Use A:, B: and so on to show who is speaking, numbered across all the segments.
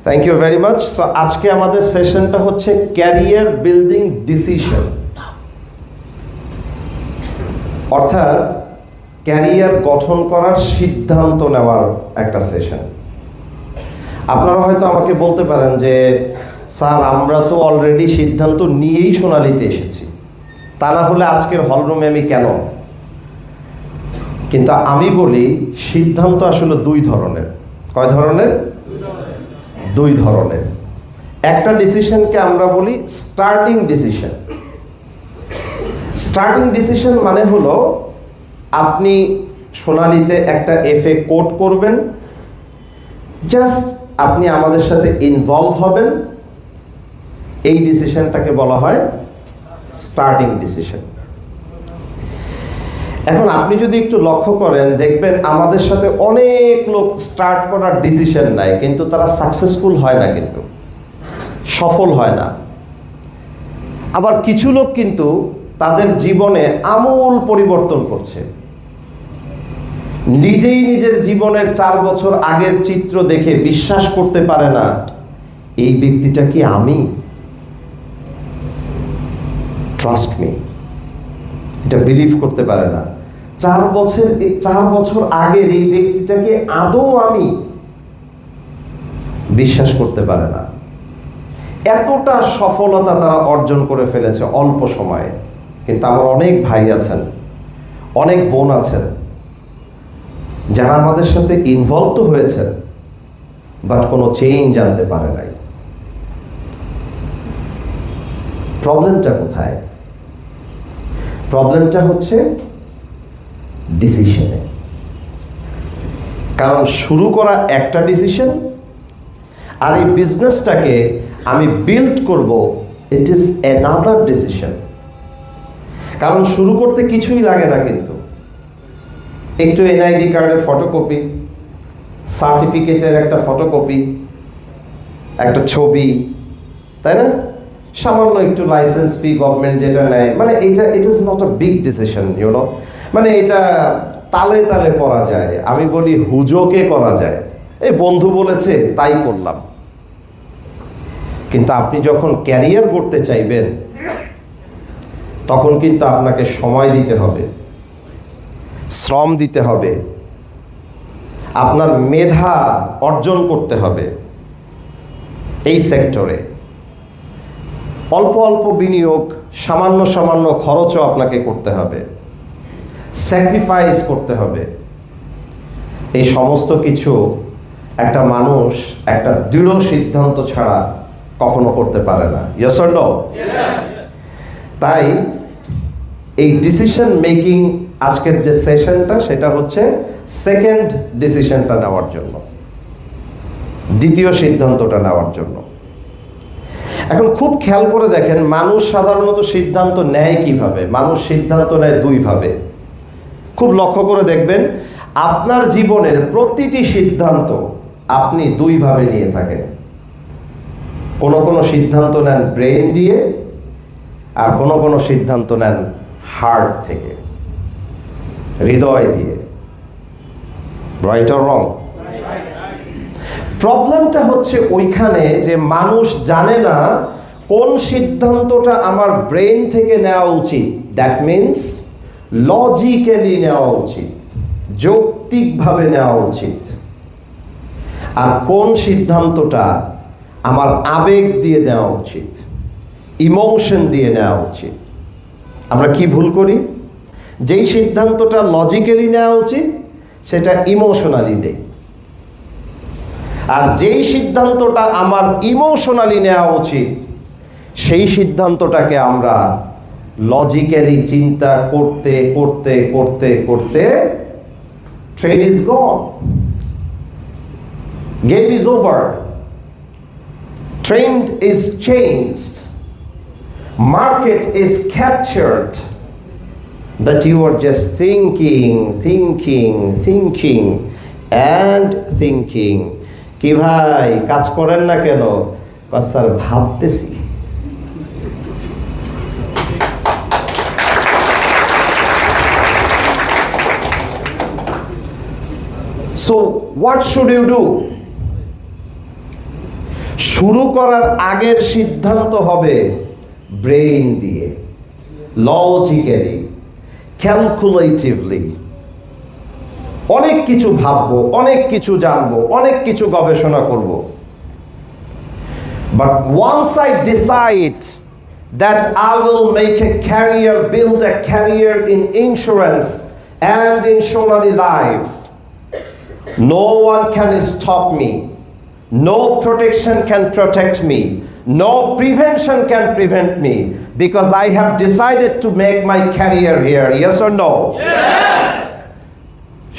A: Thank you very much. So আজকে আমাদের সেশনটা হচ্ছে ক্যারিয়ার বিল্ডিং ডিসিশন, অর্থাৎ ক্যারিয়ার গঠন করার সিদ্ধান্ত নেওয়ার একটা সেশন। আপনারা হয়তো আমাকে বলতে পারেন যে স্যার আমরা তো অলরেডি সিদ্ধান্ত নিয়েই সোনালীতে এসেছি, তা না হলে আজকের হলরুমে আমি কেন? কিন্তু আমি বলি সিদ্ধান্ত আসলে দুই ধরনের। কয় ধরনের? দুই ধরনের। একটা ডিসিশনকে আমরা বলি স্টার্টিং ডিসিশন। স্টার্টিং ডিসিশন মানে হলো আপনি সোনালীতে একটা এফএ কোড করবেন, জাস্ট আপনি আমাদের সাথে ইনভলভ হবেন, এই ডিসিশনটাকে বলা হয় স্টার্টিং ডিসিশন। এখন আপনি যদি একটু লক্ষ্য করেন দেখবেন আমাদের সাথে অনেক লোক স্টার্ট করার ডিসিশন নেয়, কিন্তু তারা সাকসেসফুল হয় না, কিন্তু সফল হয় না। আবার কিছু লোক কিন্তু তাদের জীবনে আমূল পরিবর্তন করছে, নিজেই নিজের জীবনের 4 বছর আগের চিত্র দেখে বিশ্বাস করতে পারে না এই ব্যক্তিটা কি আমি। ট্রাস্ট মি, এটা বিলিভ করতে পারে না। 4 বছর আগের এই ব্যক্তিটাকে আদৌ আমি, বিশ্বাস করতে পারে না। এতটা সফলতা তারা অর্জন করে ফেলেছে অল্প সময়ে। কিন্তু আমার অনেক ভাই আছেন, অনেক বোন আছেন যারা আমাদের সাথে ইনভলভ তো হয়েছে, বাট কোনো চেঞ্জ আনতে পারে নাই। প্রবলেমটা কোথায়? প্রবলেমটা হচ্ছে ডিসিশনে। কারণ শুরু করা একটা ডিসিশন, আর এই বিজনেসটাকে আমি বিল্ড করব, ইট ইজ অ্যানাদার ডিসিশন। কারণ শুরু করতে কিছুই লাগে না, কিন্তু একটু এনআইডি কার্ডের ফটোকপি, সার্টিফিকেটের একটা ফটোকপি, একটা ছবি, তাই না? সামান্য একটু লাইসেন্স ফি গভর্নমেন্ট যেটা নেয়, মানে এটা it is not a big decision, you know. মানে এটা তালে তালে করা যায়, আমি বলি হুজোকে করা যায়, এই বন্ধু বলেছে তাই করলাম। কিন্তু আপনি যখন ক্যারিয়ার করতে চাইবেন তখন কিন্তু আপনাকে সময় দিতে হবে, শ্রম দিতে হবে, আপনার মেধা অর্জন করতে হবে। এই সেক্টরে অল্প অল্প বিনিয়োগ, সামান্য সামান্য খরচও আপনাকে করতে হবে, স্যাক্রিফাইস করতে হবে। এই সমস্ত কিছু একটা মানুষ একটা দৃঢ় সিদ্ধান্ত ছাড়া কখনো করতে পারে না। Yes or no? তাই এই ডিসিশন মেকিং আজকের যে সেশনটা, সেটা হচ্ছে সেকেন্ড ডিসিশনটা নেওয়ার জন্য, দ্বিতীয় সিদ্ধান্তটা নেওয়ার জন্য। এখন খুব খেয়াল করে দেখেন মানুষ সাধারণত সিদ্ধান্ত নেয় কিভাবে। মানুষ সিদ্ধান্ত নেয় দুইভাবে। খুব লক্ষ্য করে দেখবেন আপনার জীবনের প্রতিটি সিদ্ধান্ত আপনি দুইভাবে নিয়ে থাকেন। কোনো সিদ্ধান্ত নেন ব্রেন দিয়ে, আর কোনো সিদ্ধান্ত নেন হার্ট থেকে, হৃদয় দিয়ে। Right or wrong? প্রবলেমটা হচ্ছে ওইখানে যে মানুষ জানে না কোন সিদ্ধান্তটা আমার ব্রেন থেকে নেওয়া উচিত, দ্যাট মিনস লজিক্যালি নেওয়া উচিত, যৌক্তিকভাবে নেওয়া উচিত, আর কোন সিদ্ধান্তটা আমার আবেগ দিয়ে নেওয়া উচিত, ইমোশন দিয়ে নেওয়া উচিত। আমরা কি ভুল করি? যেই সিদ্ধান্তটা লজিক্যালি নেওয়া উচিত সেটা ইমোশনালি নেই, আর যেই সিদ্ধান্তটা আমার ইমোশনালি নেওয়া উচিত সেই সিদ্ধান্তটাকে আমরা লজিক্যালি চিন্তা করতে করতে করতে করতে train is gone, game is over, trend is changed, market is captured, but you are just thinking and thinking. কি ভাই কাজ করেন না কেন? স্যার ভাবতেছি। So what should you do? শুরু করার আগের সিদ্ধান্ত হবে ব্রেইন দিয়ে, লজিক্যালি, ক্যালকুলেটিভলি। অনেক কিছু ভাববো, অনেক কিছু জানবো, অনেক কিছু গবেষণা করব। But once I decide that I will make a career, build a career in insurance and in Sonali Life, no one can stop me. No protection can protect me. No prevention can prevent me, because I have decided to make my career here. Yes or no?
B: Yes!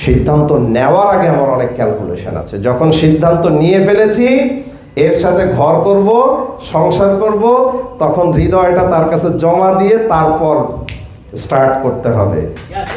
A: সিদ্ধান্ত নেওয়ার আগে আমার অনেক calculation আছে। যখন সিদ্ধান্ত নিয়ে ফেলেছি এর সাথে ঘর করব, সংসার করব, তখন হৃদয়টা তার কাছে জমা দিয়ে তারপর স্টার্ট করতে হবে।
B: Yes!